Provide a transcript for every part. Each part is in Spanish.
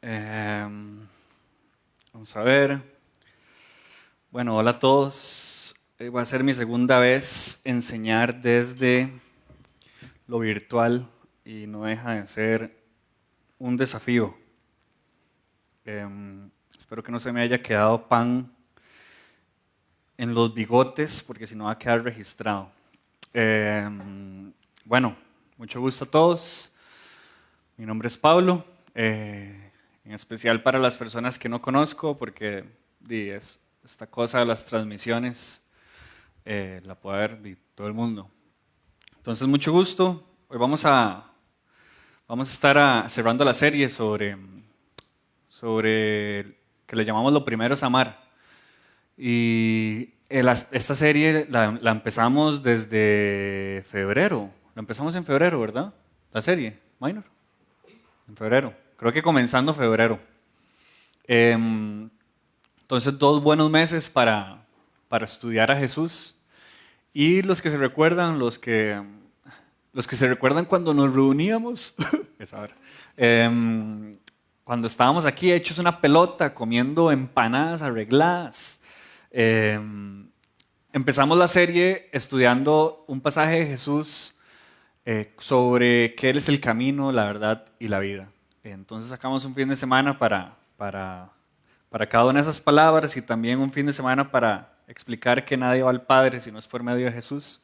Em, Vamos a ver. Bueno, hola a todos. Va a ser mi segunda vez enseñar desde lo virtual y no deja de ser un desafío. Espero que no se me haya quedado pan en los bigotes porque si no va a quedar registrado. Bueno, mucho gusto a todos. Mi nombre es Pablo. En especial para las personas que no conozco, porque esta cosa de las transmisiones la puede ver todo el mundo. Entonces, mucho gusto. Hoy vamos a estar cerrando la serie sobre que le llamamos Lo primero es amar. Y esta serie la empezamos desde febrero. La empezamos en febrero, ¿verdad? La serie, Minor. En febrero. Creo que comenzando febrero. Entonces, 2 buenos meses para estudiar a Jesús. Y los que se recuerdan, los que se recuerdan cuando nos reuníamos, esa hora, cuando estábamos aquí hechos una pelota, comiendo empanadas arregladas. Empezamos la serie estudiando un pasaje de Jesús sobre que Él es el camino, la verdad y la vida. Entonces sacamos un fin de semana para cada una de esas palabras y también un fin de semana para explicar que nadie va al Padre si no es por medio de Jesús.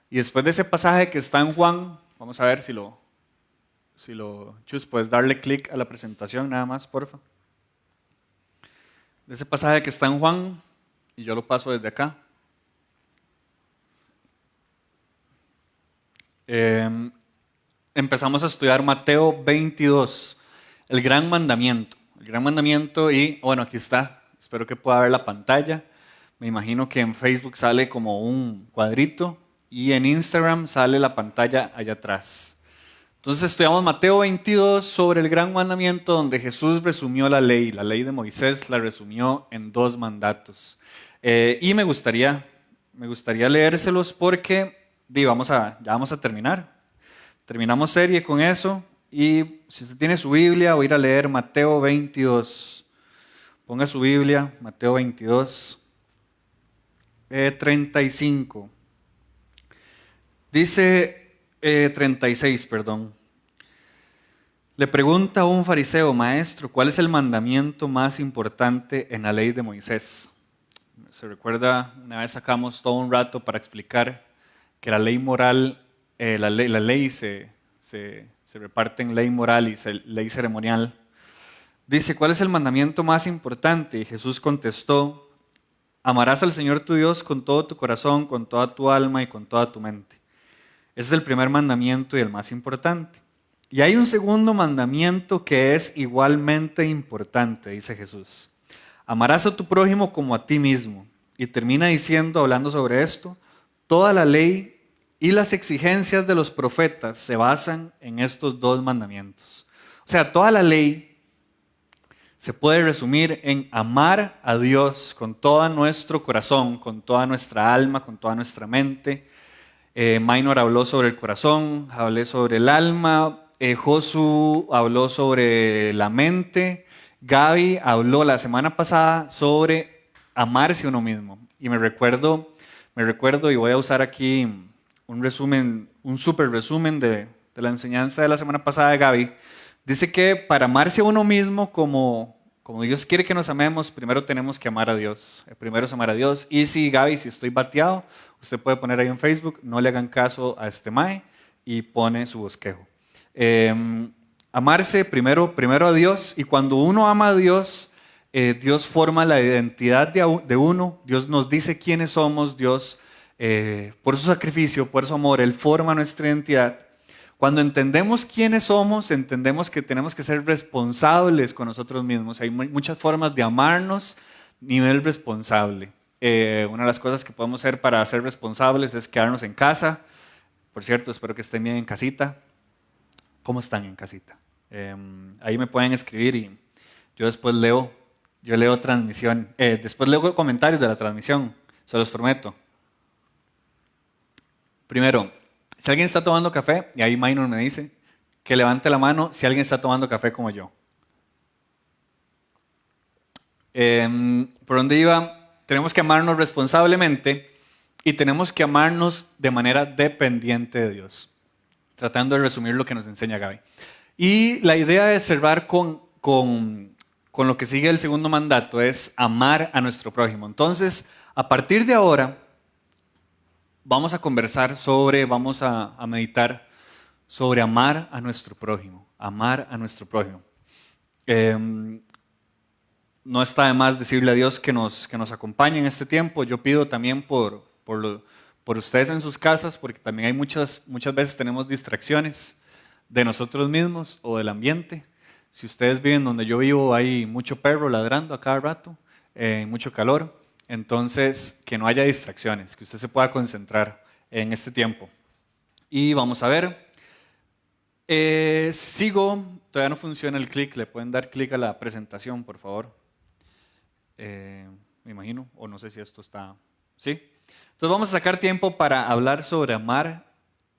Y después de ese pasaje que está en Juan, vamos a ver Chus, puedes darle clic a la presentación nada más, porfa. De ese pasaje que está en Juan, y yo lo paso desde acá. Empezamos a estudiar Mateo 22, el gran mandamiento. El gran mandamiento y, bueno, aquí está. Espero que pueda ver la pantalla. Me imagino que en Facebook sale como un cuadrito y en Instagram sale la pantalla allá atrás. Entonces estudiamos Mateo 22 sobre el gran mandamiento donde Jesús resumió la ley. La ley de Moisés la resumió en 2 mandatos. Y me gustaría leérselos porque ya vamos a terminar. Terminamos serie con eso y si usted tiene su Biblia, voy a ir a leer Mateo 22. Ponga su Biblia, Mateo 22, 35. Dice 36, perdón. Le pregunta a un fariseo, maestro, ¿cuál es el mandamiento más importante en la ley de Moisés? Se recuerda, una vez sacamos todo un rato para explicar que la ley moral, la ley se reparte en ley moral y ley ceremonial. Dice, ¿cuál es el mandamiento más importante? Y Jesús contestó, amarás al Señor tu Dios con todo tu corazón, con toda tu alma y con toda tu mente. Ese es el primer mandamiento y el más importante. Y hay un segundo mandamiento que es igualmente importante, dice Jesús. Amarás a tu prójimo como a ti mismo. Y termina diciendo, hablando sobre esto, toda la ley y las exigencias de los profetas se basan en estos 2 mandamientos. O sea, toda la ley se puede resumir en amar a Dios con todo nuestro corazón, con toda nuestra alma, con toda nuestra mente. Minor habló sobre el corazón, hablé sobre el alma, Josu habló sobre la mente, Gaby habló la semana pasada sobre amarse a uno mismo. Y me recuerdo y voy a usar aquí un resumen, un súper resumen de la enseñanza de la semana pasada de Gaby. Dice que para amarse a uno mismo como Dios quiere que nos amemos, primero tenemos que amar a Dios. Primero es amar a Dios. Y si Gaby, si estoy bateado, usted puede poner ahí en Facebook, no le hagan caso a este mae y pone su bosquejo. Amarse primero a Dios, y cuando uno ama a Dios, Dios forma la identidad de uno, Dios nos dice quiénes somos, Dios por su sacrificio, por su amor, Él forma nuestra identidad. Cuando entendemos quiénes somos, entendemos que tenemos que ser responsables con nosotros mismos. Hay muchas formas de amarnos a nivel responsable. Una de las cosas que podemos hacer para ser responsables es quedarnos en casa. Por cierto, espero que estén bien en casita. ¿Cómo están en casita? Ahí me pueden escribir y yo después leo transmisión. Después leo comentarios de la transmisión, se los prometo. Primero, si alguien está tomando café, y ahí Minor me dice que levante la mano si alguien está tomando café como yo. ¿Por dónde iba? Tenemos que amarnos responsablemente y tenemos que amarnos de manera dependiente de Dios. Tratando de resumir lo que nos enseña Gaby. Y la idea de cerrar con lo que sigue el segundo mandato es amar a nuestro prójimo. Entonces, a partir de ahora, vamos a conversar vamos a meditar sobre amar a nuestro prójimo. Amar a nuestro prójimo. No está de más decirle a Dios que nos acompañe en este tiempo. Yo pido también por ustedes en sus casas, porque también hay muchas veces tenemos distracciones de nosotros mismos o del ambiente. Si ustedes viven donde yo vivo, hay mucho perro ladrando a cada rato, mucho calor. Entonces, que no haya distracciones, que usted se pueda concentrar en este tiempo. Y vamos a ver. Todavía no funciona el clic. Le pueden dar clic a la presentación, por favor. Me imagino, o no sé si esto está... ¿Sí? Entonces vamos a sacar tiempo para hablar sobre amar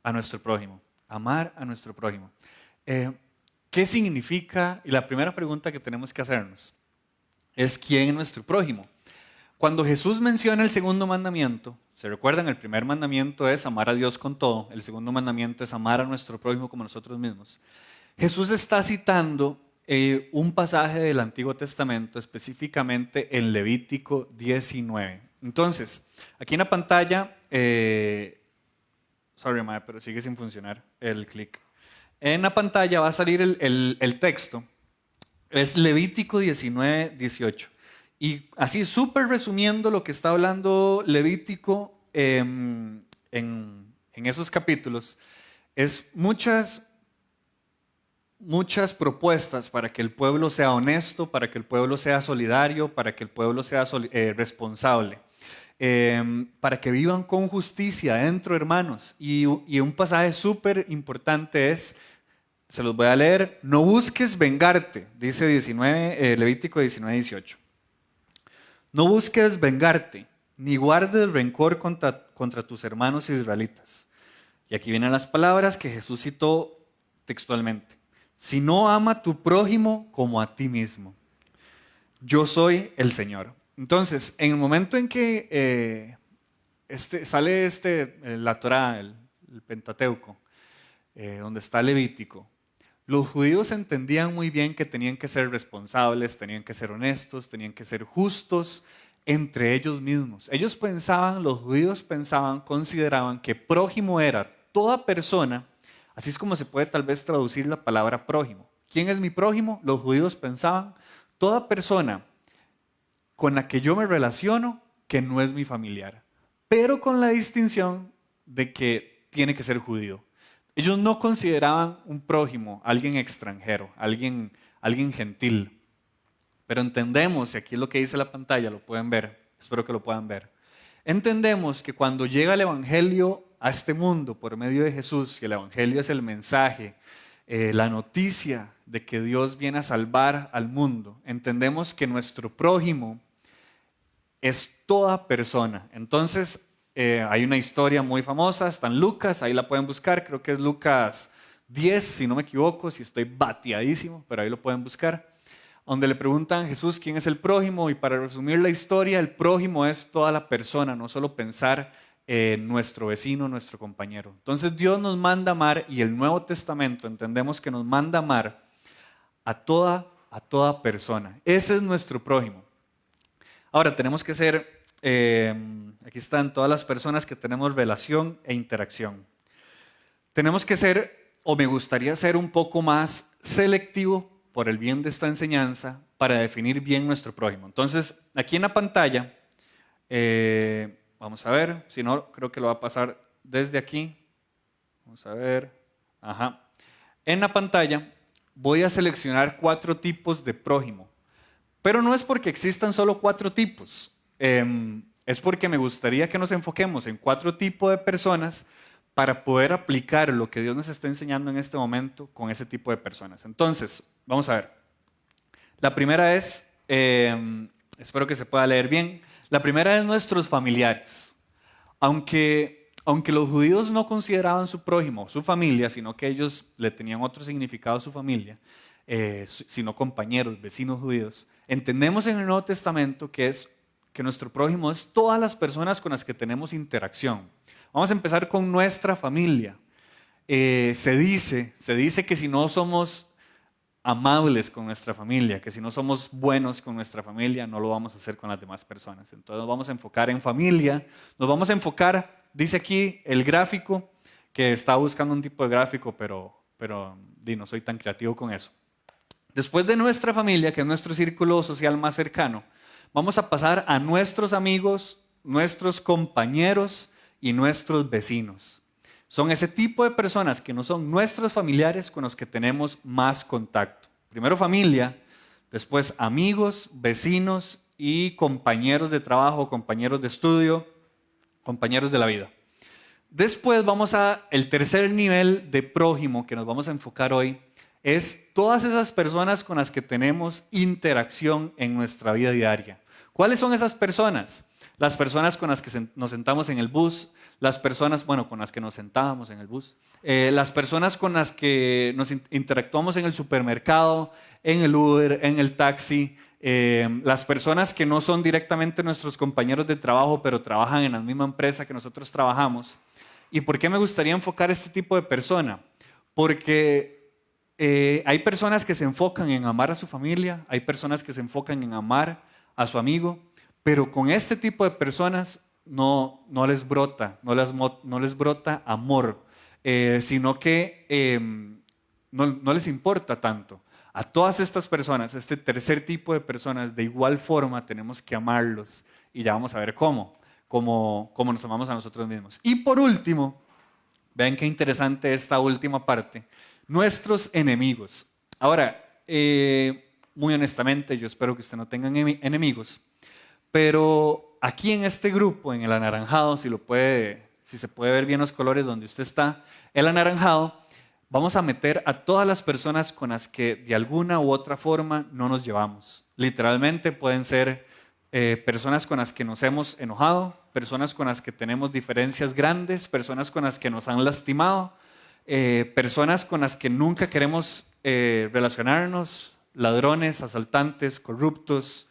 a nuestro prójimo. Amar a nuestro prójimo. ¿Qué significa? Y la primera pregunta que tenemos que hacernos es ¿quién es nuestro prójimo? Cuando Jesús menciona el segundo mandamiento, ¿se recuerdan? El primer mandamiento es amar a Dios con todo. El segundo mandamiento es amar a nuestro prójimo como nosotros mismos. Jesús está citando un pasaje del Antiguo Testamento, específicamente en Levítico 19. Entonces, aquí en la pantalla, sorry, madre, pero sigue sin funcionar el clic. En la pantalla va a salir el texto. Es Levítico 19, 18. Y así súper resumiendo lo que está hablando Levítico en esos capítulos, es muchas propuestas para que el pueblo sea honesto, para que el pueblo sea solidario, para que el pueblo sea responsable, para que vivan con justicia dentro, hermanos. Y un pasaje súper importante es, se los voy a leer, no busques vengarte, dice Levítico 19, 18. No busques vengarte, ni guardes rencor contra tus hermanos israelitas. Y aquí vienen las palabras que Jesús citó textualmente. Si no ama a tu prójimo como a ti mismo, yo soy el Señor. Entonces, en el momento en que sale la Torá, el Pentateuco, donde está Levítico, los judíos entendían muy bien que tenían que ser responsables, tenían que ser honestos, tenían que ser justos entre ellos mismos. Los judíos consideraban que prójimo era toda persona, así es como se puede tal vez traducir la palabra prójimo. ¿Quién es mi prójimo? Los judíos pensaban, toda persona con la que yo me relaciono que no es mi familiar, pero con la distinción de que tiene que ser judío. Ellos no consideraban un prójimo alguien extranjero, alguien gentil. Pero entendemos, y aquí es lo que dice la pantalla, lo pueden ver, espero que lo puedan ver. Entendemos que cuando llega el Evangelio a este mundo por medio de Jesús, y el Evangelio es el mensaje, la noticia de que Dios viene a salvar al mundo, entendemos que nuestro prójimo es toda persona. Entonces, hay una historia muy famosa, está en Lucas, ahí la pueden buscar, creo que es Lucas 10, si no me equivoco, si estoy bateadísimo, pero ahí lo pueden buscar, donde le preguntan a Jesús quién es el prójimo, y para resumir la historia, el prójimo es toda la persona, no solo pensar en nuestro vecino, nuestro compañero. Entonces Dios nos manda amar, y el Nuevo Testamento entendemos que nos manda amar a toda persona. Ese es nuestro prójimo. Ahora, tenemos que ser... aquí están todas las personas que tenemos relación e interacción. Tenemos que ser, o me gustaría ser un poco más selectivo por el bien de esta enseñanza para definir bien nuestro prójimo. Entonces, aquí en la pantalla, vamos a ver, si no, creo que lo va a pasar desde aquí. Vamos a ver. Ajá. En la pantalla voy a seleccionar 4 tipos de prójimo. Pero no es porque existan solo 4 tipos, es porque me gustaría que nos enfoquemos en 4 tipos de personas para poder aplicar lo que Dios nos está enseñando en este momento con ese tipo de personas. Entonces, vamos a ver. La primera es, espero que se pueda leer bien, la primera es nuestros familiares. Aunque los judíos no consideraban su prójimo su familia, sino que ellos le tenían otro significado a su familia, sino compañeros, vecinos judíos, Entendemos en el Nuevo Testamento que nuestro prójimo es todas las personas con las que tenemos interacción. Vamos a empezar con nuestra familia. Se dice que si no somos amables con nuestra familia, que si no somos buenos con nuestra familia, no lo vamos a hacer con las demás personas. Entonces nos vamos a enfocar en familia, nos vamos a enfocar, dice aquí el gráfico, que está buscando un tipo de gráfico, pero no soy tan creativo con eso. Después de nuestra familia, que es nuestro círculo social más cercano, vamos a pasar a nuestros amigos, nuestros compañeros y nuestros vecinos. Son ese tipo de personas que no son nuestros familiares con los que tenemos más contacto. Primero familia, después amigos, vecinos y compañeros de trabajo, compañeros de estudio, compañeros de la vida. Después vamos el tercer nivel de prójimo que nos vamos a enfocar hoy, es todas esas personas con las que tenemos interacción en nuestra vida diaria. ¿Cuáles son esas personas? Las personas con las que nos sentamos en el bus, las personas, con las que nos sentábamos en el bus, las personas con las que nos interactuamos en el supermercado, en el Uber, en el taxi, las personas que no son directamente nuestros compañeros de trabajo, pero trabajan en la misma empresa que nosotros trabajamos. ¿Y por qué me gustaría enfocar este tipo de persona? Porque hay personas que se enfocan en amar a su familia, hay personas que se enfocan en amar a su amigo, pero con este tipo de personas no les brota amor, sino que no les importa tanto. A todas estas personas, este tercer tipo de personas, de igual forma tenemos que amarlos y ya vamos a ver cómo nos amamos a nosotros mismos. Y por último, vean qué interesante esta última parte, nuestros enemigos. Ahora, muy honestamente, yo espero que usted no tenga enemigos, pero aquí en este grupo, en el anaranjado, si se puede ver bien los colores donde usted está, el anaranjado, vamos a meter a todas las personas con las que de alguna u otra forma no nos llevamos. Literalmente pueden ser personas con las que nos hemos enojado, personas con las que tenemos diferencias grandes, personas con las que nos han lastimado, personas con las que nunca queremos relacionarnos, ladrones, asaltantes, corruptos,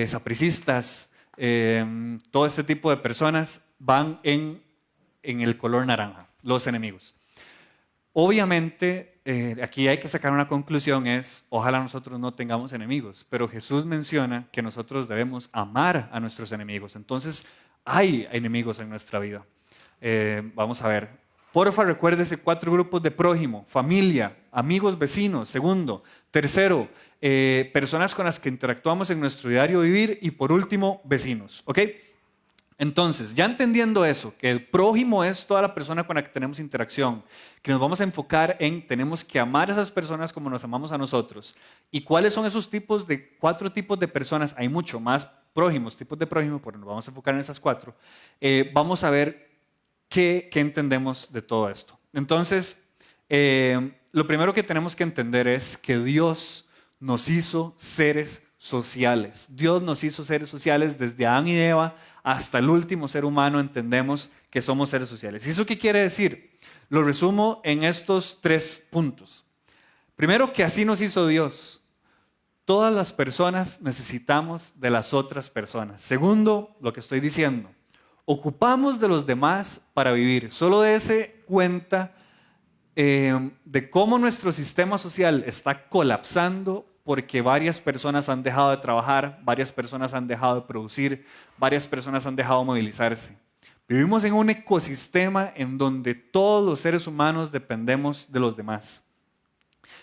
sapricistas, todo este tipo de personas van en el color naranja, los enemigos. Obviamente, aquí hay que sacar una conclusión, ojalá nosotros no tengamos enemigos, pero Jesús menciona que nosotros debemos amar a nuestros enemigos. Entonces, hay enemigos en nuestra vida. Vamos a ver. Porfa, recuérdese 4 grupos de prójimo: familia, amigos, vecinos. Segundo. Tercero, personas con las que interactuamos en nuestro diario vivir. Y por último, vecinos. ¿Ok? Entonces, ya entendiendo eso, que el prójimo es toda la persona con la que tenemos interacción, que nos vamos a enfocar en tenemos que amar a esas personas como nos amamos a nosotros. ¿Y cuáles son esos 4 tipos de personas? Hay mucho más prójimos, tipos de prójimo, pero nos vamos a enfocar en esas 4. Vamos a ver qué entendemos de todo esto. Entonces, lo primero que tenemos que entender es que Dios nos hizo seres sociales. Dios nos hizo seres sociales desde Adán y Eva hasta el último ser humano. Entendemos que somos seres sociales. ¿Y eso qué quiere decir? Lo resumo en estos 3 puntos. Primero, que así nos hizo Dios. Todas las personas necesitamos de las otras personas. Segundo, lo que estoy diciendo, ocupamos de los demás para vivir. Solo dése cuenta de cómo nuestro sistema social está colapsando porque varias personas han dejado de trabajar, varias personas han dejado de producir, varias personas han dejado de movilizarse. Vivimos en un ecosistema en donde todos los seres humanos dependemos de los demás.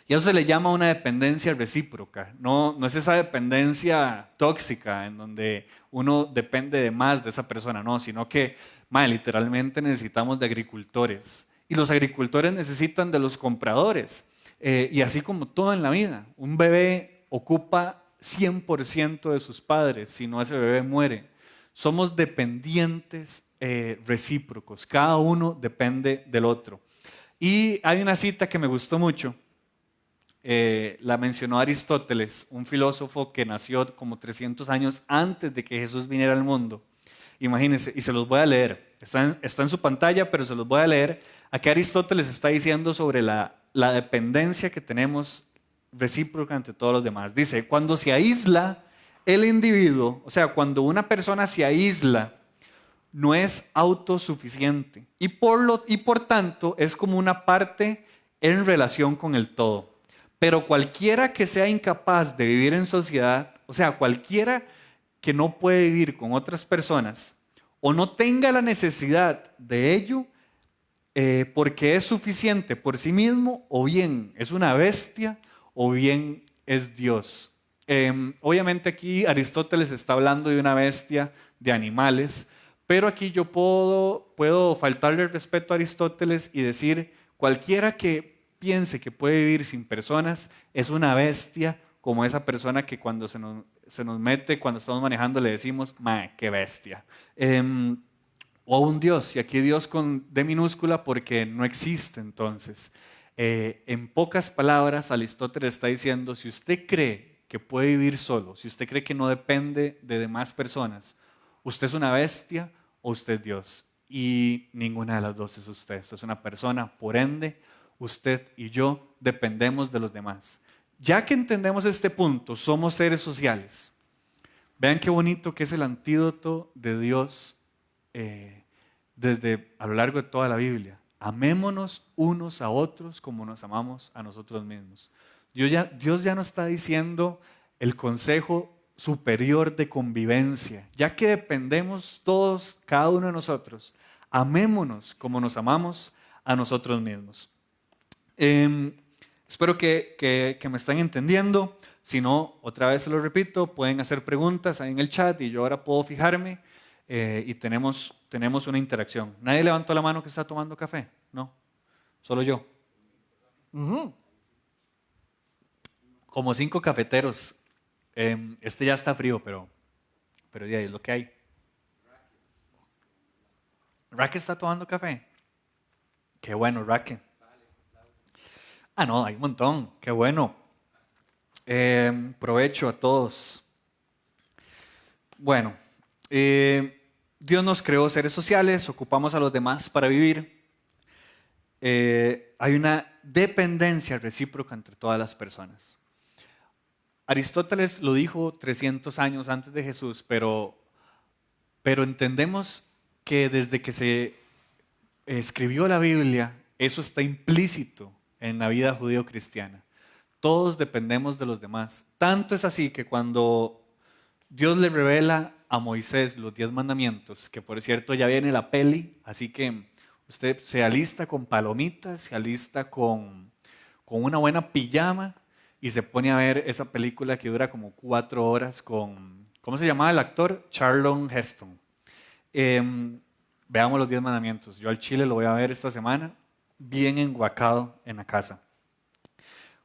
Y eso se le llama una dependencia recíproca. No es esa dependencia tóxica en donde uno depende de más de esa persona, no, sino que literalmente necesitamos de agricultores. Y los agricultores necesitan de los compradores. Y así como todo en la vida, un bebé ocupa 100% de sus padres, si no ese bebé muere. Somos dependientes recíprocos, cada uno depende del otro. Y hay una cita que me gustó mucho, la mencionó Aristóteles, un filósofo que nació como 300 años antes de que Jesús viniera al mundo. Imagínense, y se los voy a leer, está en su pantalla, pero se los voy a leer. Aquí Aristóteles está diciendo sobre la dependencia que tenemos recíproca entre todos los demás. Dice, cuando se aísla el individuo, o sea, cuando una persona se aísla, no es autosuficiente y por tanto es como una parte en relación con el todo. Pero cualquiera que sea incapaz de vivir en sociedad, o sea, cualquiera que no puede vivir con otras personas o no tenga la necesidad de ello, porque es suficiente por sí mismo, o bien es una bestia, o bien es Dios. Obviamente aquí Aristóteles está hablando de una bestia, de animales, pero aquí yo puedo faltarle el respeto a Aristóteles y decir, cualquiera que piense que puede vivir sin personas es una bestia, como esa persona que cuando se nos mete, cuando estamos manejando, le decimos, ¡mae, qué bestia! O un Dios, y aquí Dios con D minúscula porque no existe entonces. En pocas palabras, Aristóteles está diciendo, si usted cree que puede vivir solo, si usted cree que no depende de demás personas, usted es una bestia o usted es Dios. Y ninguna de las dos es usted. Usted es una persona, por ende, usted y yo dependemos de los demás. Ya que entendemos este punto, somos seres sociales. Vean qué bonito que es el antídoto de Dios desde a lo largo de toda la Biblia. Amémonos unos a otros como nos amamos a nosotros mismos. Dios ya no está diciendo el consejo superior de convivencia, ya que dependemos todos, cada uno de nosotros. Amémonos como nos amamos a nosotros mismos. Espero que me están entendiendo. Si no, otra vez se lo repito, pueden hacer preguntas ahí en el chat y yo ahora puedo fijarme y tenemos una interacción. ¿Nadie levantó la mano que está tomando café? No, solo yo. Como 5 cafeteros. Este ya está frío, pero ya es lo que hay. ¿Raque está tomando café? Qué bueno, Raque. Ah, no, hay un montón. Qué bueno. Provecho a todos. Bueno, Dios nos creó seres sociales, ocupamos a los demás para vivir. Hay una dependencia recíproca entre todas las personas. Aristóteles lo dijo 300 años antes de Jesús, pero entendemos que desde que se escribió la Biblia, eso está implícito en la vida judío-cristiana. Todos dependemos de los demás. Tanto es así que cuando Dios le revela a Moisés los 10 mandamientos, que por cierto ya viene la peli, así que usted se alista con palomitas, se alista con una buena pijama y se pone a ver esa película que dura como 4 horas con, ¿cómo se llamaba el actor? Charlton Heston. Veamos los 10 mandamientos. Yo al chile lo voy a ver esta semana, bien enguacado en la casa.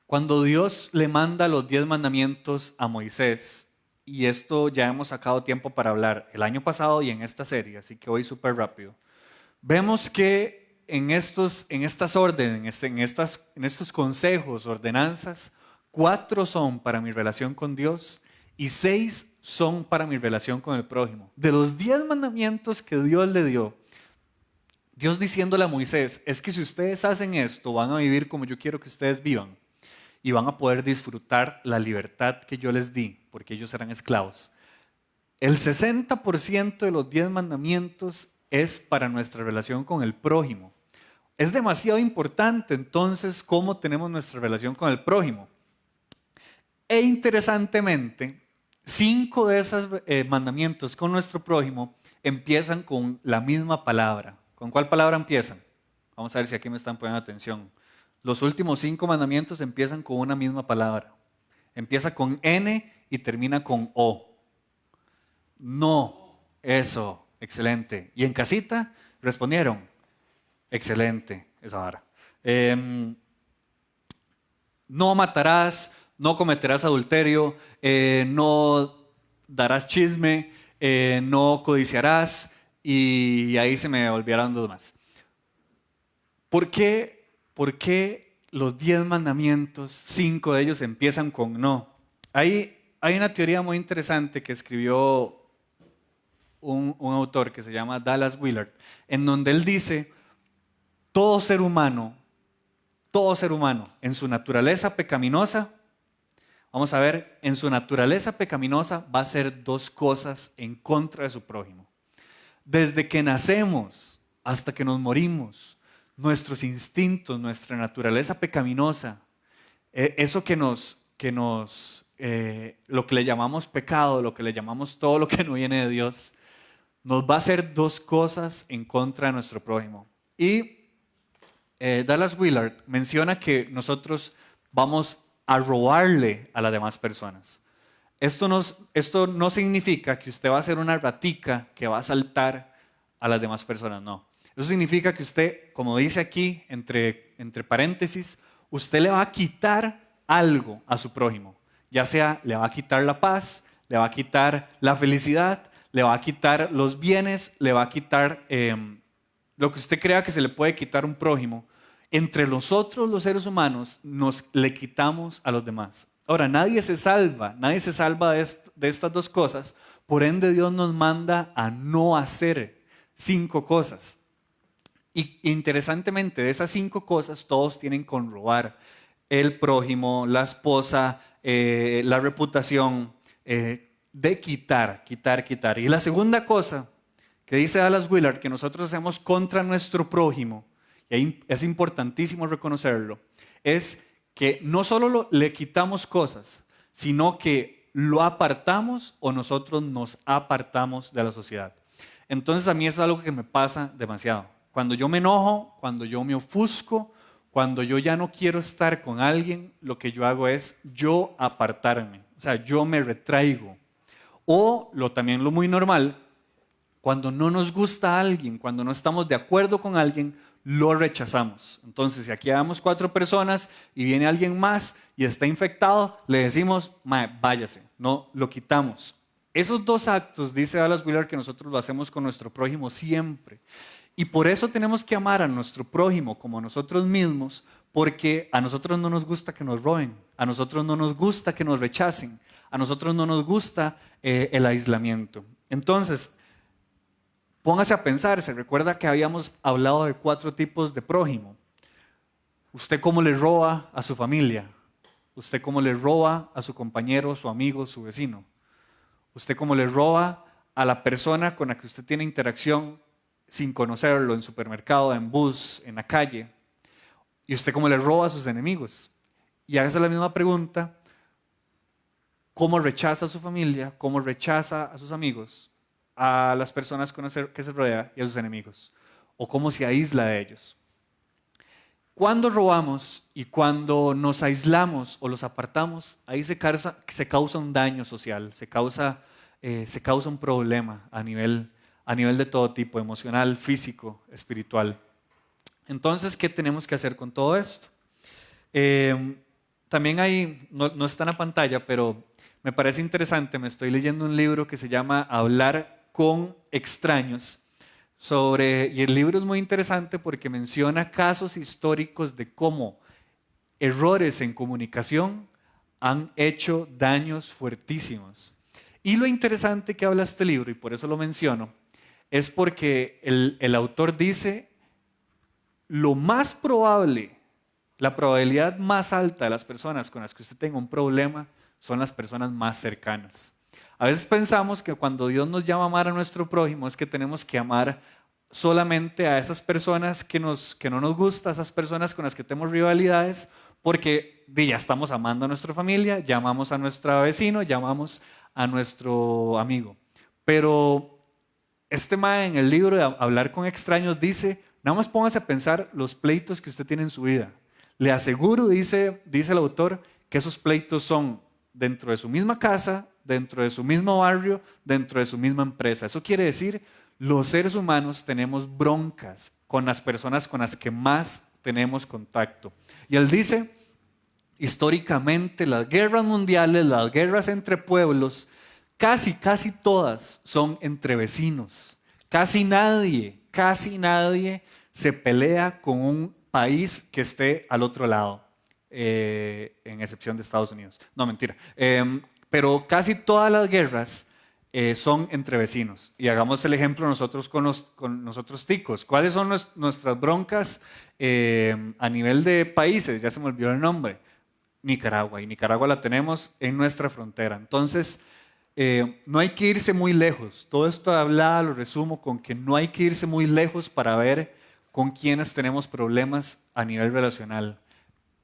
Cuando Dios le manda los 10 mandamientos a Moisés, y esto ya hemos sacado tiempo para hablar el año pasado y en esta serie, así que voy súper rápido. Vemos que en estas órdenes, en estos consejos, ordenanzas, 4 son para mi relación con Dios y 6 son para mi relación con el prójimo. De los 10 mandamientos que Dios le dio, Dios diciéndole a Moisés, es que si ustedes hacen esto, van a vivir como yo quiero que ustedes vivan y van a poder disfrutar la libertad que yo les di, porque ellos eran esclavos. El 60% de los 10 mandamientos es para nuestra relación con el prójimo. Es demasiado importante entonces cómo tenemos nuestra relación con el prójimo. E interesantemente, 5 de esos mandamientos con nuestro prójimo empiezan con la misma palabra. ¿Con cuál palabra empiezan? Vamos a ver si aquí me están poniendo atención. Los últimos 5 mandamientos empiezan con una misma palabra. Empieza con N y termina con O. No, eso, excelente. ¿Y en casita? Respondieron, excelente, esa vara. No matarás, no cometerás adulterio, no darás chisme, no codiciarás, y ahí se me olvidaron 2 más. ¿Por qué los 10 mandamientos, 5 de ellos empiezan con no? Hay una teoría muy interesante que escribió un autor que se llama Dallas Willard, en donde él dice, todo ser humano, en su naturaleza pecaminosa, vamos a ver, en su naturaleza pecaminosa va a hacer dos cosas en contra de su prójimo. Desde que nacemos hasta que nos morimos, nuestros instintos, nuestra naturaleza pecaminosa, eso lo que le llamamos pecado, lo que le llamamos todo lo que no viene de Dios, nos va a hacer dos cosas en contra de nuestro prójimo. Y Dallas Willard menciona que nosotros vamos a robarle a las demás personas. Esto no significa que usted va a ser una ratica que va a saltar a las demás personas, no. Eso significa que usted, como dice aquí, entre paréntesis, usted le va a quitar algo a su prójimo. Ya sea le va a quitar la paz, le va a quitar la felicidad, le va a quitar los bienes, le va a quitar lo que usted crea que se le puede quitar a un prójimo. Entre nosotros los seres humanos le quitamos a los demás. Ahora, nadie se salva de estas dos cosas, por ende Dios nos manda a no hacer 5 cosas. Y interesantemente, de esas 5 cosas, todos tienen con robar: el prójimo, la esposa, la reputación, de quitar. Y la segunda cosa que dice Dallas Willard que nosotros hacemos contra nuestro prójimo, y ahí es importantísimo reconocerlo, es que no solo le quitamos cosas, sino que lo apartamos o nosotros nos apartamos de la sociedad. Entonces a mí eso es algo que me pasa demasiado. Cuando yo me enojo, cuando yo me ofusco, cuando yo ya no quiero estar con alguien, lo que yo hago es yo apartarme, o sea, yo me retraigo. O también lo muy normal, cuando no nos gusta a alguien, cuando no estamos de acuerdo con alguien, lo rechazamos. Entonces, si aquí habemos 4 personas y viene alguien más y está infectado, le decimos, váyase, no, lo quitamos. Esos 2 actos, dice Dallas Willard, que nosotros lo hacemos con nuestro prójimo siempre. Y por eso tenemos que amar a nuestro prójimo como a nosotros mismos, porque a nosotros no nos gusta que nos roben, a nosotros no nos gusta que nos rechacen, a nosotros no nos gusta el aislamiento. Entonces, póngase a pensar, se recuerda que habíamos hablado de 4 tipos de prójimo. ¿Usted cómo le roba a su familia? ¿Usted cómo le roba a su compañero, su amigo, su vecino? ¿Usted cómo le roba a la persona con la que usted tiene interacción sin conocerlo, en supermercado, en bus, en la calle? ¿Y usted cómo le roba a sus enemigos? Y hágase la misma pregunta: ¿cómo rechaza a su familia? ¿Cómo rechaza a sus amigos? A las personas que se rodea y a sus enemigos, o cómo se aísla de ellos. Cuando robamos y cuando nos aislamos o los apartamos, ahí se causa un daño social, se causa un problema a nivel de todo tipo: emocional, físico, espiritual. Entonces, ¿qué tenemos que hacer con todo esto? También hay, no está en la pantalla, pero me parece interesante, me estoy leyendo un libro que se llama Hablar con extraños, y el libro es muy interesante porque menciona casos históricos de cómo errores en comunicación han hecho daños fuertísimos. Y lo interesante que habla este libro, y por eso lo menciono, es porque el autor dice: lo más probable, la probabilidad más alta de las personas con las que usted tenga un problema son las personas más cercanas. A veces pensamos que cuando Dios nos llama a amar a nuestro prójimo es que tenemos que amar solamente a esas personas que no nos gustan, esas personas con las que tenemos rivalidades, porque ya estamos amando a nuestra familia, ya amamos a nuestro vecino, ya amamos a nuestro amigo. Pero este mae en el libro de Hablar con extraños dice: nada más póngase a pensar los pleitos que usted tiene en su vida. Le aseguro, dice el autor, que esos pleitos son dentro de su misma casa, dentro de su mismo barrio, dentro de su misma empresa. Eso quiere decir, los seres humanos tenemos broncas con las personas con las que más tenemos contacto. Y él dice: históricamente las guerras mundiales, las guerras entre pueblos, casi todas son entre vecinos. Casi nadie se pelea con un país que esté al otro lado, en excepción de Estados Unidos. No, mentira. Pero casi todas las guerras son entre vecinos. Y hagamos el ejemplo nosotros con nosotros ticos. ¿Cuáles son nuestras broncas a nivel de países? Ya se me olvidó el nombre. Nicaragua, y Nicaragua la tenemos en nuestra frontera. Entonces, no hay que irse muy lejos. Todo esto hablado lo resumo con que no hay que irse muy lejos para ver con quiénes tenemos problemas a nivel relacional.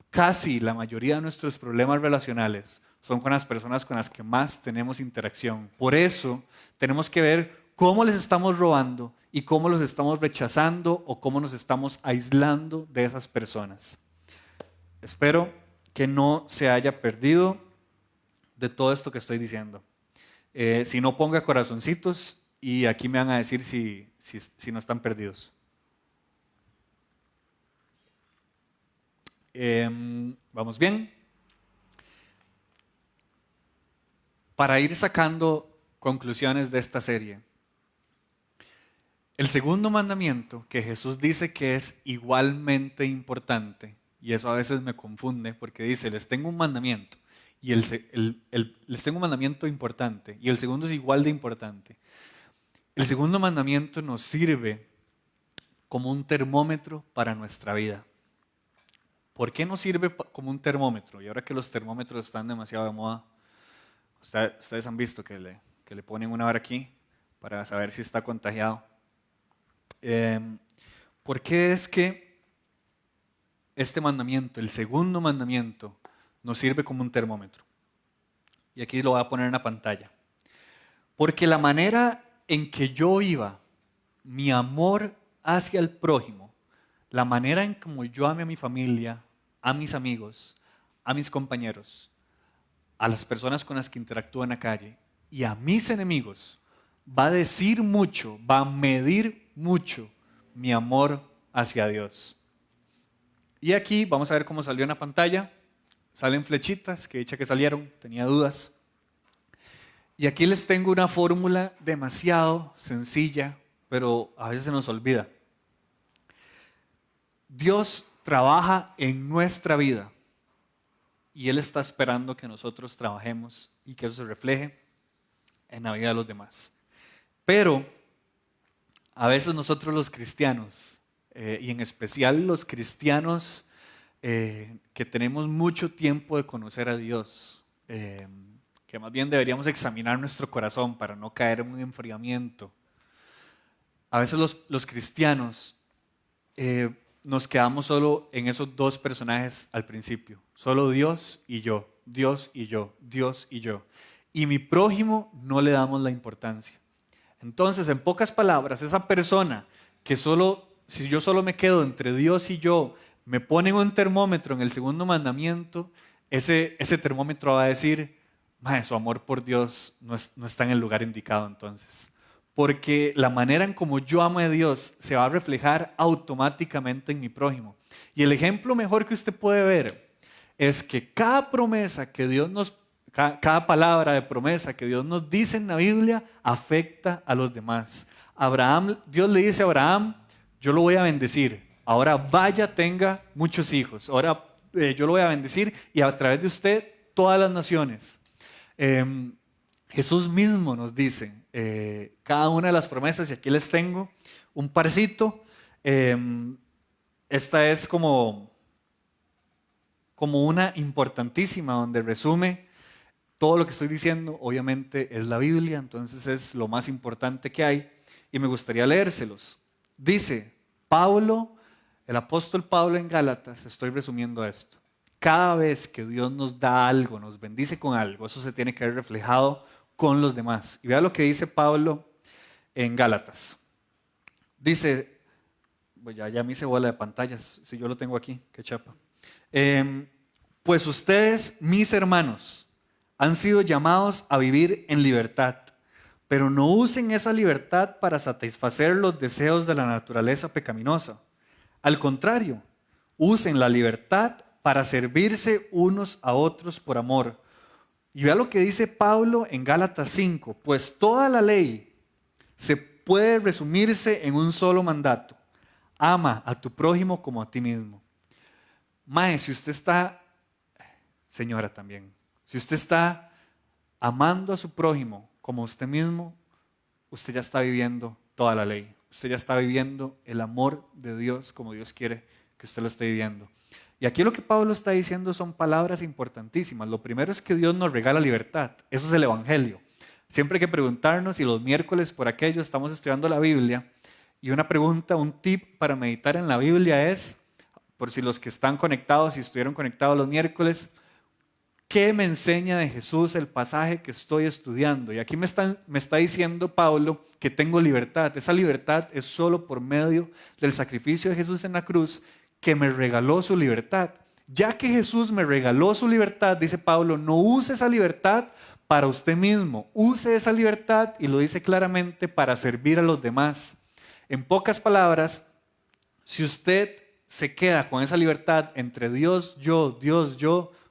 Casi la mayoría de nuestros problemas relacionales son con las personas con las que más tenemos interacción. Por eso tenemos que ver cómo les estamos robando y cómo los estamos rechazando o cómo nos estamos aislando de esas personas. Espero que no se haya perdido de todo esto que estoy diciendo. Si no, ponga corazoncitos y aquí me van a decir si no están perdidos. ¿Vamos bien? Para ir sacando conclusiones de esta serie, el segundo mandamiento que Jesús dice que es igualmente importante, y eso a veces me confunde porque dice, les tengo un mandamiento, y les tengo un mandamiento importante, y el segundo es igual de importante. El segundo mandamiento nos sirve como un termómetro para nuestra vida. ¿Por qué nos sirve como un termómetro? Y ahora que los termómetros están demasiado de moda, ustedes han visto que le ponen una hora aquí para saber si está contagiado. ¿Por qué es que este mandamiento, el segundo mandamiento, nos sirve como un termómetro? Y aquí lo voy a poner en la pantalla. Porque la manera en que yo viva mi amor hacia el prójimo, la manera en como yo ame a mi familia, a mis amigos, a mis compañeros, a las personas con las que interactúo en la calle y a mis enemigos, va a decir mucho, va a medir mucho mi amor hacia Dios. Y aquí vamos a ver cómo salió en la pantalla. Salen flechitas, que dicha que salieron, tenía dudas. Y aquí les tengo una fórmula demasiado sencilla, pero a veces se nos olvida. Dios trabaja en nuestra vida y Él está esperando que nosotros trabajemos y que eso se refleje en la vida de los demás. Pero a veces nosotros los cristianos, y en especial los cristianos que tenemos mucho tiempo de conocer a Dios, que más bien deberíamos examinar nuestro corazón para no caer en un enfriamiento. A veces los cristianos nos quedamos solo en esos dos personajes al principio, solo Dios y yo, Dios y yo, Dios y yo. Y mi prójimo no le damos la importancia. Entonces, en pocas palabras, esa persona que si yo solo me quedo entre Dios y yo, me ponen un termómetro en el segundo mandamiento, ese termómetro va a decir, su amor por Dios no está en el lugar indicado entonces. Porque la manera en como yo amo a Dios se va a reflejar automáticamente en mi prójimo. Y el ejemplo mejor que usted puede ver es que cada promesa que cada palabra de promesa que Dios nos dice en la Biblia afecta a los demás. Dios le dice a Abraham, yo lo voy a bendecir. Ahora vaya, tenga muchos hijos. Ahora yo lo voy a bendecir y a través de usted todas las naciones. Jesús mismo nos dice cada una de las promesas, y aquí les tengo un parcito. Esta es como una importantísima donde resume todo lo que estoy diciendo. Obviamente es la Biblia, entonces es lo más importante que hay y me gustaría leérselos. Dice Pablo, el apóstol Pablo en Gálatas, estoy resumiendo esto. Cada vez que Dios nos da algo, nos bendice con algo, eso se tiene que ver reflejado con los demás. Y vea lo que dice Pablo en Gálatas. Dice, pues ya me hice bola de pantallas, si yo lo tengo aquí, qué chapa. Pues ustedes, mis hermanos, han sido llamados a vivir en libertad, pero no usen esa libertad para satisfacer los deseos de la naturaleza pecaminosa. Al contrario, usen la libertad para servirse unos a otros por amor. Y vea lo que dice Pablo en Gálatas 5, pues toda la ley se puede resumirse en un solo mandato: ama a tu prójimo como a ti mismo. Mae, si usted está, señora también, si usted está amando a su prójimo como a usted mismo, usted ya está viviendo toda la ley. Usted ya está viviendo el amor de Dios como Dios quiere que usted lo esté viviendo. Y aquí lo que Pablo está diciendo son palabras importantísimas. Lo primero es que Dios nos regala libertad. Eso es el Evangelio. Siempre hay que preguntarnos, y los miércoles por aquello estamos estudiando la Biblia, y una pregunta, un tip para meditar en la Biblia es, por si los que están conectados, si estuvieron conectados los miércoles, ¿qué me enseña de Jesús el pasaje que estoy estudiando? Y aquí me está diciendo Pablo que tengo libertad. Esa libertad es solo por medio del sacrificio de Jesús en la cruz, que me regaló su libertad. Ya que Jesús me regaló su libertad, dice Pablo, no use esa libertad para usted mismo. Use esa libertad, y lo dice claramente, para servir a los demás. En pocas palabras, si usted se queda con esa libertad entre Dios, yo,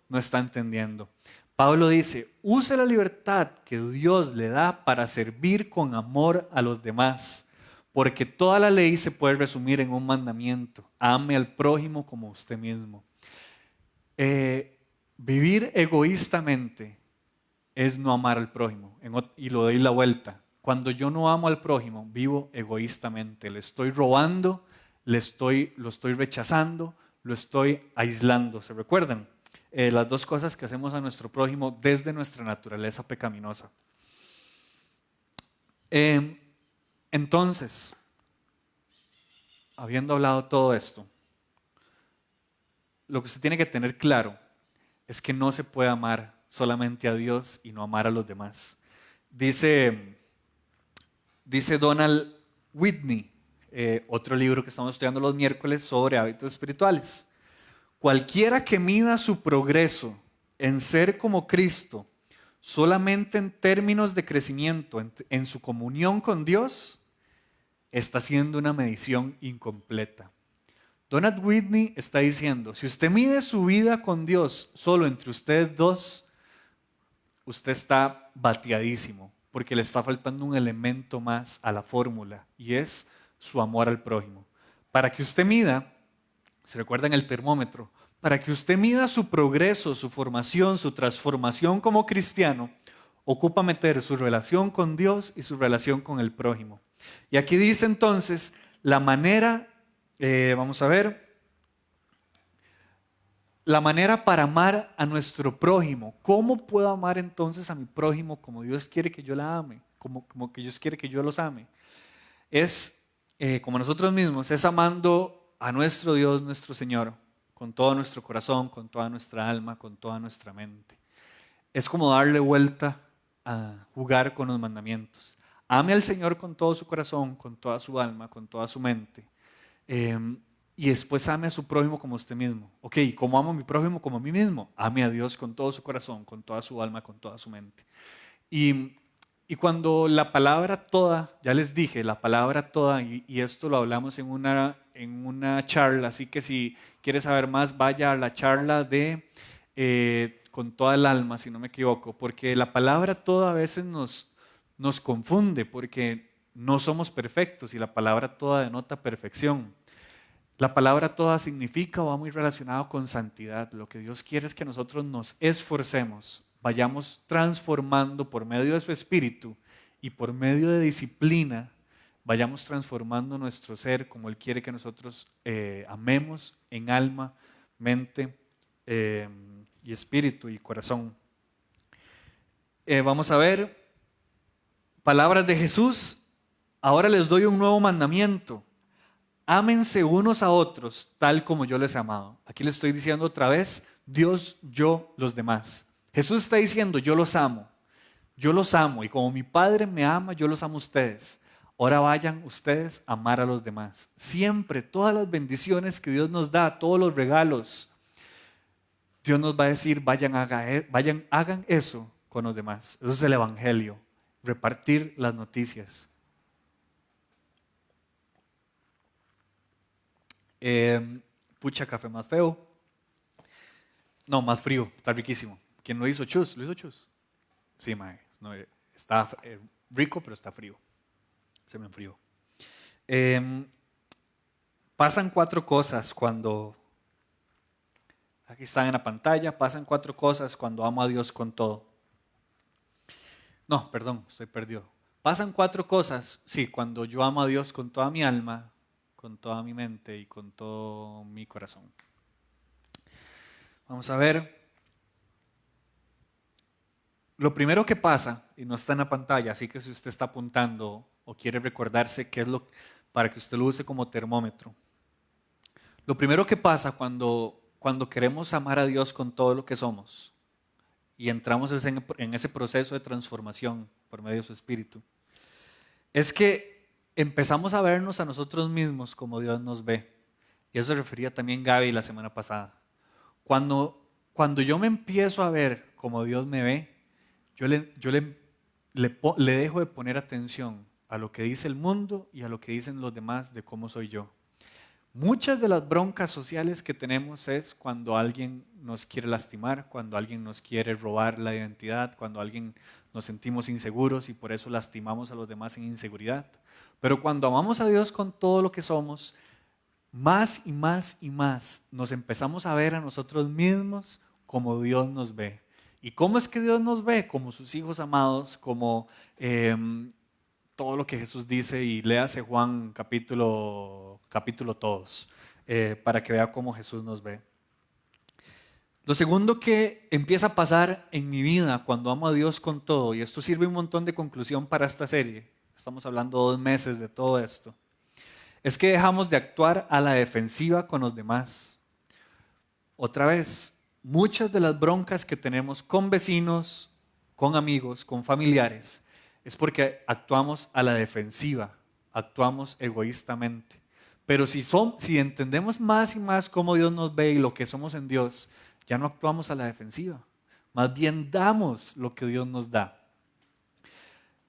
no está entendiendo. Pablo dice, use la libertad que Dios le da para servir con amor a los demás, porque toda la ley se puede resumir en un mandamiento: ame al prójimo como usted mismo. Vivir egoístamente es no amar al prójimo, y lo doy la vuelta. Cuando yo no amo al prójimo, vivo egoístamente, le estoy robando, lo estoy rechazando, lo estoy aislando. ¿Se recuerdan? Las dos cosas que hacemos a nuestro prójimo desde nuestra naturaleza pecaminosa. Entonces, habiendo hablado todo esto, lo que usted tiene que tener claro es que no se puede amar solamente a Dios y no amar a los demás. Dice Donald Whitney, otro libro que estamos estudiando los miércoles sobre hábitos espirituales: cualquiera que mida su progreso en ser como Cristo solamente en términos de crecimiento en su comunión con Dios, está haciendo una medición incompleta. Donald Whitney está diciendo, si usted mide su vida con Dios solo entre ustedes dos, usted está bateadísimo, porque le está faltando un elemento más a la fórmula, y es su amor al prójimo. Para que usted mida, ¿se recuerdan el termómetro? Para que usted mida su progreso, su formación, su transformación como cristiano, ocupa meter su relación con Dios y su relación con el prójimo. Y aquí dice entonces la manera, vamos a ver, la manera para amar a nuestro prójimo. ¿Cómo puedo amar entonces a mi prójimo como Dios quiere que yo la ame? Como que Dios quiere que yo los ame. Es como nosotros mismos, es amando a nuestro Dios, nuestro Señor, con todo nuestro corazón, con toda nuestra alma, con toda nuestra mente. Es como darle vuelta a jugar con los mandamientos. Ame al Señor con todo su corazón, con toda su alma, con toda su mente. Y después ame a su prójimo como usted mismo. Ok, ¿cómo amo a mi prójimo como a mí mismo? Ame a Dios con todo su corazón, con toda su alma, con toda su mente. Y cuando la palabra toda, ya les dije, la palabra toda, y esto lo hablamos en una charla, así que si quieres saber más, vaya a la charla de con toda el alma, si no me equivoco, porque la palabra toda a veces nos confunde, porque no somos perfectos y la palabra toda denota perfección. La palabra toda significa o va muy relacionado con santidad. Lo que Dios quiere es que nosotros nos esforcemos, vayamos transformando por medio de su Espíritu y por medio de disciplina, vayamos transformando nuestro ser como Él quiere que nosotros amemos en alma, mente y espíritu y corazón. Vamos a ver, palabras de Jesús: ahora les doy un nuevo mandamiento. Ámense unos a otros tal como yo les he amado. Aquí les estoy diciendo otra vez, Dios, yo, los demás. Jesús está diciendo, yo los amo, y como mi Padre me ama, yo los amo a ustedes. Ahora vayan ustedes a amar a los demás. Siempre, todas las bendiciones que Dios nos da, todos los regalos, Dios nos va a decir, vayan, hagan eso con los demás. Eso es el Evangelio, repartir las noticias. Pucha, café más feo. No, más frío, está riquísimo. ¿Quién lo hizo? Chus, ¿lo hizo Chus? Sí, mae, no, está rico, pero está frío. Se me enfrió. Pasan 4 cosas cuando, aquí están en la pantalla, pasan 4 cosas cuando amo a Dios con todo. No, perdón, estoy perdido. Pasan 4 cosas, sí, cuando yo amo a Dios con toda mi alma, con toda mi mente y con todo mi corazón. Vamos a ver. Lo primero que pasa, y no está en la pantalla, así que si usted está apuntando o quiere recordarse qué es lo para que usted lo use como termómetro. Lo primero que pasa cuando queremos amar a Dios con todo lo que somos y entramos en ese proceso de transformación por medio de su Espíritu, es que empezamos a vernos a nosotros mismos como Dios nos ve. Y eso se refería también Gaby la semana pasada. Cuando yo me empiezo a ver como Dios me ve, yo le dejo de poner atención a lo que dice el mundo y a lo que dicen los demás de cómo soy yo. Muchas de las broncas sociales que tenemos es cuando alguien nos quiere lastimar, cuando alguien nos quiere robar la identidad, cuando alguien nos sentimos inseguros y por eso lastimamos a los demás en inseguridad. Pero cuando amamos a Dios con todo lo que somos, más y más y más nos empezamos a ver a nosotros mismos como Dios nos ve. ¿Y cómo es que Dios nos ve? Como sus hijos amados, como todo lo que Jesús dice, y léase Juan capítulo todos, para que vea cómo Jesús nos ve. Lo segundo que empieza a pasar en mi vida cuando amo a Dios con todo, y esto sirve un montón de conclusión para esta serie, estamos hablando 2 meses de todo esto, es que dejamos de actuar a la defensiva con los demás. Otra vez, muchas de las broncas que tenemos con vecinos, con amigos, con familiares, es porque actuamos a la defensiva, actuamos egoístamente. Pero si entendemos más y más cómo Dios nos ve y lo que somos en Dios, ya no actuamos a la defensiva. Más bien damos lo que Dios nos da.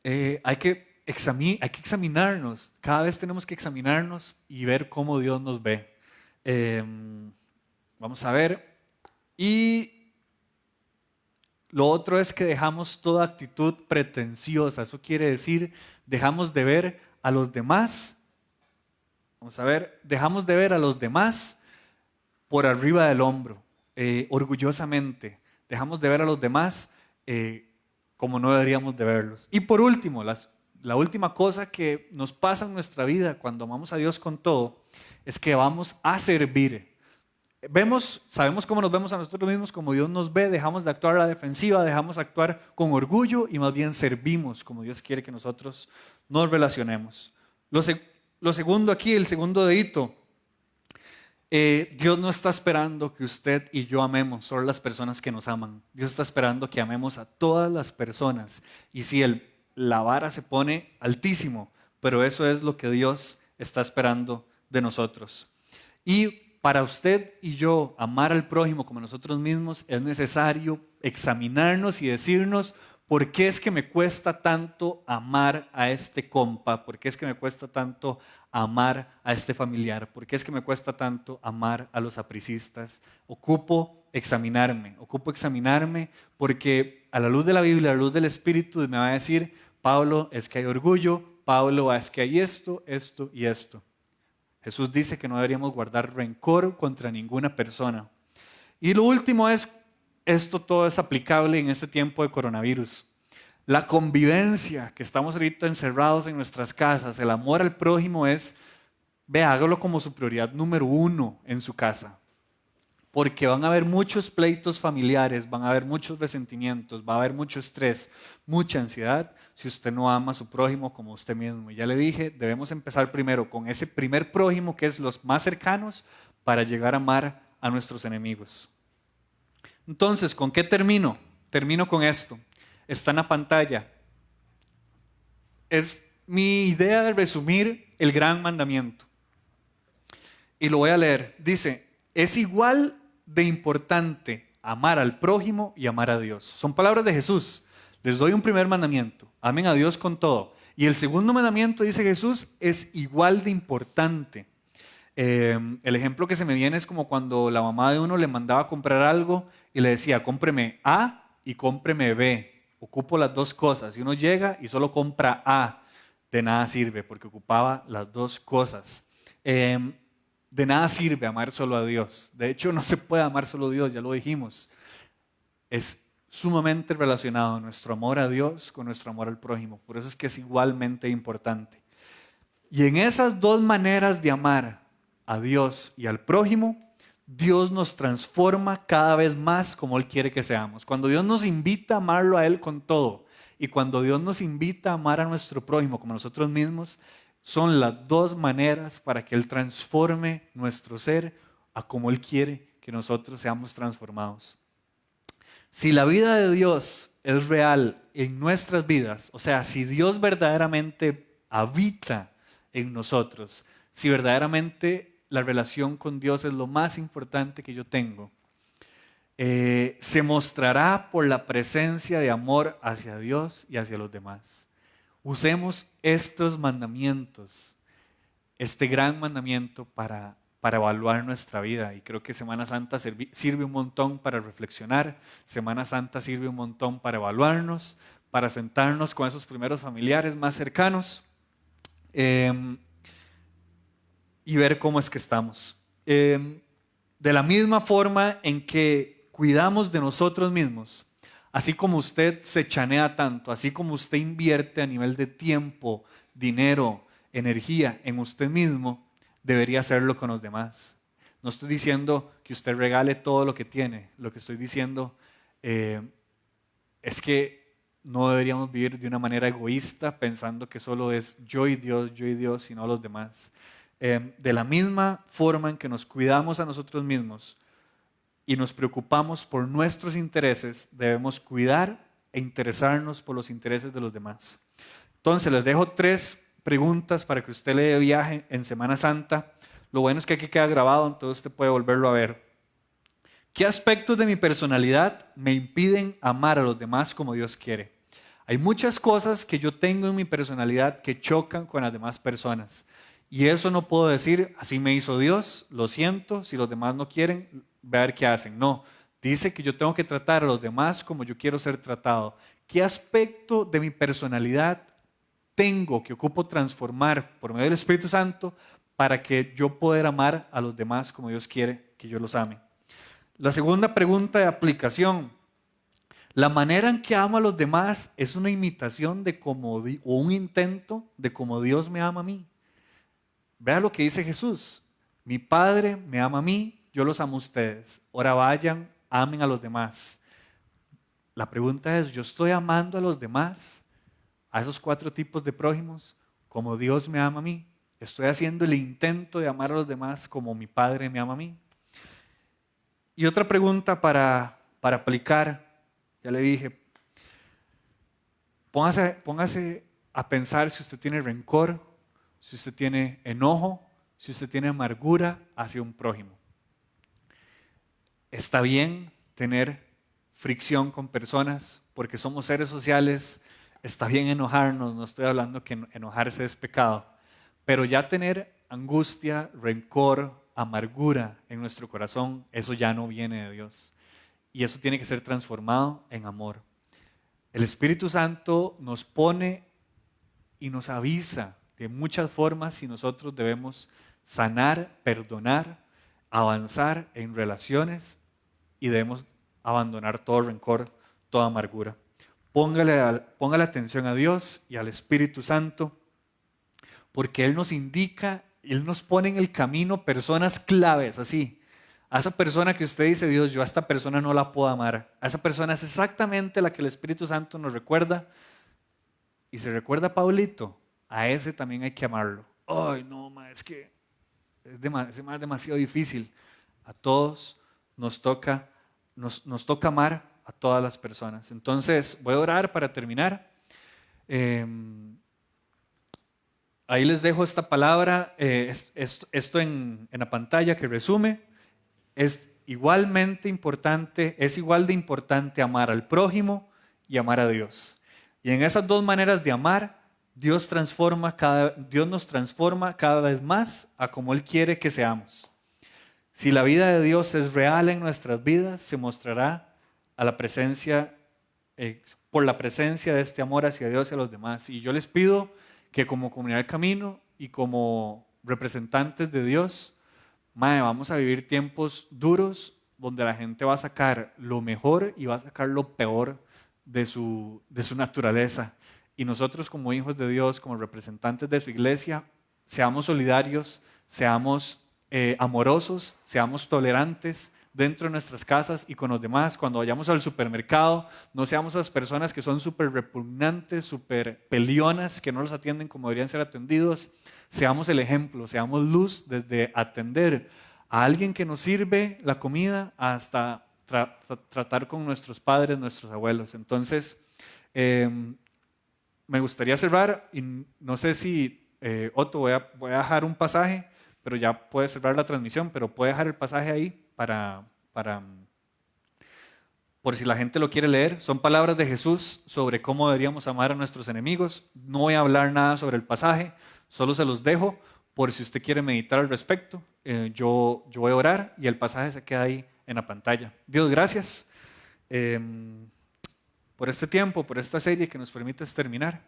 Hay que examinarnos. Cada vez tenemos que examinarnos y ver cómo Dios nos ve. Vamos a ver. Y lo otro es que dejamos toda actitud pretenciosa. Eso quiere decir, dejamos de ver a los demás. Vamos a ver, dejamos de ver a los demás por arriba del hombro, orgullosamente. Dejamos de ver a los demás como no deberíamos de verlos. Y por último, la última cosa que nos pasa en nuestra vida cuando amamos a Dios con todo, es que vamos a servir. Sabemos cómo nos vemos a nosotros mismos, como Dios nos ve, dejamos de actuar a la defensiva, dejamos de actuar con orgullo y más bien servimos como Dios quiere que nosotros nos relacionemos. Lo segundo aquí, el segundo dedito, Dios no está esperando que usted y yo amemos solo las personas que nos aman. Dios está esperando que amemos a todas las personas. Y si la vara se pone altísimo, pero eso es lo que Dios está esperando de nosotros. Y para usted y yo amar al prójimo como nosotros mismos, es necesario examinarnos y decirnos: ¿por qué es que me cuesta tanto amar a este compa? ¿Por qué es que me cuesta tanto amar a este familiar? ¿Por qué es que me cuesta tanto amar a los apricistas? Ocupo examinarme porque a la luz de la Biblia, a la luz del Espíritu, me va a decir: Pablo, es que hay orgullo, Pablo, es que hay esto, esto y esto. Jesús dice que no deberíamos guardar rencor contra ninguna persona. Y lo último es, esto todo es aplicable en este tiempo de coronavirus. La convivencia, que estamos ahorita encerrados en nuestras casas, el amor al prójimo es, hágalo como su prioridad número 1 en su casa. Porque van a haber muchos pleitos familiares, van a haber muchos resentimientos, va a haber mucho estrés, mucha ansiedad si usted no ama a su prójimo como usted mismo. Y ya le dije, debemos empezar primero con ese primer prójimo que es los más cercanos para llegar a amar a nuestros enemigos. Entonces, ¿con qué termino? Termino con esto. Está en la pantalla. Es mi idea de resumir el gran mandamiento. Y lo voy a leer. Dice: es igual de importante amar al prójimo y amar a Dios. Son palabras de Jesús. Les doy un primer mandamiento: amen a Dios con todo. Y el segundo mandamiento, dice Jesús, es igual de importante. El ejemplo que se me viene es como cuando la mamá de uno le mandaba a comprar algo y le decía: cómpreme A y cómpreme B. Ocupo las dos cosas. Y uno llega y solo compra A. De nada sirve porque ocupaba las dos cosas. De nada sirve amar solo a Dios. De hecho, no se puede amar solo a Dios, ya lo dijimos. Es sumamente relacionado nuestro amor a Dios con nuestro amor al prójimo. Por eso es que es igualmente importante. Y en esas dos maneras de amar a Dios y al prójimo, Dios nos transforma cada vez más como Él quiere que seamos. Cuando Dios nos invita a amarlo a Él con todo y cuando Dios nos invita a amar a nuestro prójimo como nosotros mismos, son las dos maneras para que Él transforme nuestro ser a como Él quiere que nosotros seamos transformados. Si la vida de Dios es real en nuestras vidas, o sea, si Dios verdaderamente habita en nosotros, si verdaderamente la relación con Dios es lo más importante que yo tengo, se mostrará por la presencia de amor hacia Dios y hacia los demás. Usemos estos mandamientos, este gran mandamiento para evaluar nuestra vida. Y creo que Semana Santa sirve un montón para reflexionar, Semana Santa sirve un montón para evaluarnos, para sentarnos con esos primeros familiares más cercanos y ver cómo es que estamos. De la misma forma en que cuidamos de nosotros mismos, así como usted se chanea tanto, así como usted invierte a nivel de tiempo, dinero, energía en usted mismo, debería hacerlo con los demás. No estoy diciendo que usted regale todo lo que tiene. Lo que estoy diciendo es que no deberíamos vivir de una manera egoísta pensando que solo es yo y Dios, sino los demás. De la misma forma en que nos cuidamos a nosotros mismos y nos preocupamos por nuestros intereses, debemos cuidar e interesarnos por los intereses de los demás. Entonces les dejo 3 preguntas para que usted le dé viaje en Semana Santa. Lo bueno es que aquí queda grabado, entonces usted puede volverlo a ver. ¿Qué aspectos de mi personalidad me impiden amar a los demás como Dios quiere? Hay muchas cosas que yo tengo en mi personalidad que chocan con las demás personas. Y eso no puedo decir, así me hizo Dios, lo siento, si los demás no quieren, ver qué hacen. No, dice que yo tengo que tratar a los demás como yo quiero ser tratado. ¿Qué aspecto de mi personalidad tengo que ocupo transformar por medio del Espíritu Santo para que yo pueda amar a los demás como Dios quiere que yo los ame? La segunda pregunta de aplicación. La manera en que amo a los demás es una imitación de cómo, o un intento de cómo Dios me ama a mí. Vea lo que dice Jesús. Mi Padre me ama a mí, yo los amo a ustedes. Ahora vayan, amen a los demás. La pregunta es, ¿yo estoy amando a los demás? A esos 4 tipos de prójimos, como Dios me ama a mí. Estoy haciendo el intento de amar a los demás como mi Padre me ama a mí. Y otra pregunta para aplicar, ya le dije, póngase a pensar si usted tiene rencor, si usted tiene enojo, si usted tiene amargura hacia un prójimo. Está bien tener fricción con personas porque somos seres sociales. Está bien enojarnos, no estoy hablando que enojarse es pecado, pero ya tener angustia, rencor, amargura en nuestro corazón, eso ya no viene de Dios. Y eso tiene que ser transformado en amor. El Espíritu Santo nos pone y nos avisa de muchas formas si nosotros debemos sanar, perdonar, avanzar en relaciones y debemos abandonar todo rencor, toda amargura. Póngale atención a Dios y al Espíritu Santo, porque Él nos indica, Él nos pone en el camino personas claves, así. A esa persona que usted dice, Dios, yo a esta persona no la puedo amar. A esa persona es exactamente la que el Espíritu Santo nos recuerda. Y se recuerda a Pablito, a ese también hay que amarlo. Ay, no, es que es demasiado difícil. A todos nos toca amar a todas las personas. Entonces, voy a orar para terminar. Ahí les dejo esta palabra, esto en la pantalla que resume. Es igual de importante amar al prójimo y amar a Dios. Y en esas 2 maneras de amar, Dios nos transforma cada vez más a como Él quiere que seamos. Si la vida de Dios es real en nuestras vidas, se mostrará a la presencia, por la presencia de este amor hacia Dios y a los demás. Y yo les pido que como comunidad del camino y como representantes de Dios, vamos a vivir tiempos duros donde la gente va a sacar lo mejor y va a sacar lo peor de su naturaleza. Y nosotros como hijos de Dios, como representantes de su iglesia, seamos solidarios, seamos amorosos, seamos tolerantes dentro de nuestras casas y con los demás. Cuando vayamos al supermercado, no seamos esas personas que son súper repugnantes, súper pelionas, que no los atienden como deberían ser atendidos. Seamos el ejemplo, seamos luz desde atender a alguien que nos sirve la comida hasta tratar con nuestros padres, nuestros abuelos. Entonces, me gustaría cerrar y no sé si, Otto, voy a dejar un pasaje, pero ya puede cerrar la transmisión, pero puede dejar el pasaje ahí por si la gente lo quiere leer. Son palabras de Jesús sobre cómo deberíamos amar a nuestros enemigos. No voy a hablar nada sobre el pasaje, solo se los dejo por si usted quiere meditar al respecto. Yo voy a orar y el pasaje se queda ahí en la pantalla. Dios, gracias por este tiempo, por esta serie que nos permite terminar,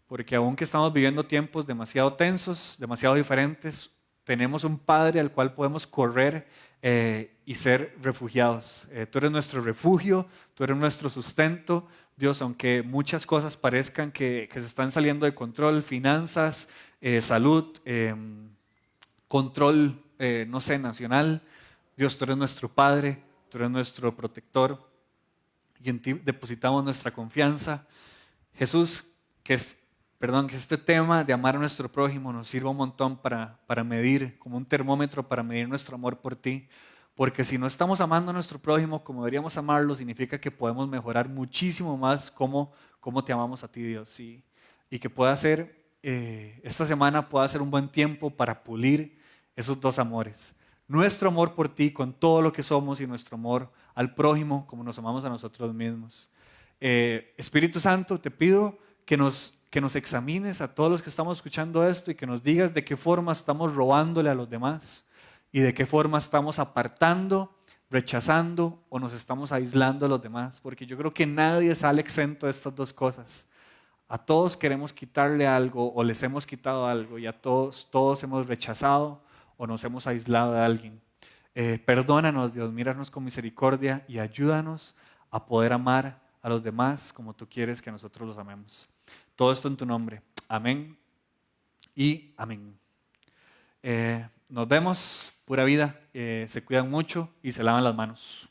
porque aunque estamos viviendo tiempos demasiado tensos, demasiado diferentes, tenemos un Padre al cual podemos correr y ser refugiados. Tú eres nuestro refugio, tú eres nuestro sustento. Dios, aunque muchas cosas parezcan que se están saliendo de control, finanzas, salud, control, no sé, nacional, Dios, tú eres nuestro Padre, tú eres nuestro protector y en ti depositamos nuestra confianza. Jesús, que este tema de amar a nuestro prójimo nos sirva un montón para medir, como un termómetro para medir nuestro amor por ti. Porque si no estamos amando a nuestro prójimo como deberíamos amarlo, significa que podemos mejorar muchísimo más cómo te amamos a ti, Dios. Y que pueda ser, esta semana pueda ser un buen tiempo para pulir esos dos amores. Nuestro amor por ti con todo lo que somos y nuestro amor al prójimo como nos amamos a nosotros mismos. Espíritu Santo, te pido que nos examines a todos los que estamos escuchando esto y que nos digas de qué forma estamos robándole a los demás y de qué forma estamos apartando, rechazando o nos estamos aislando de los demás, porque yo creo que nadie sale exento de estas dos cosas. A todos queremos quitarle algo o les hemos quitado algo y a todos hemos rechazado o nos hemos aislado de alguien. Perdónanos, Dios, míranos con misericordia y ayúdanos a poder amar a los demás como tú quieres que nosotros los amemos. Todo esto en tu nombre. Amén y amén. Nos vemos, pura vida. Se cuidan mucho y se lavan las manos.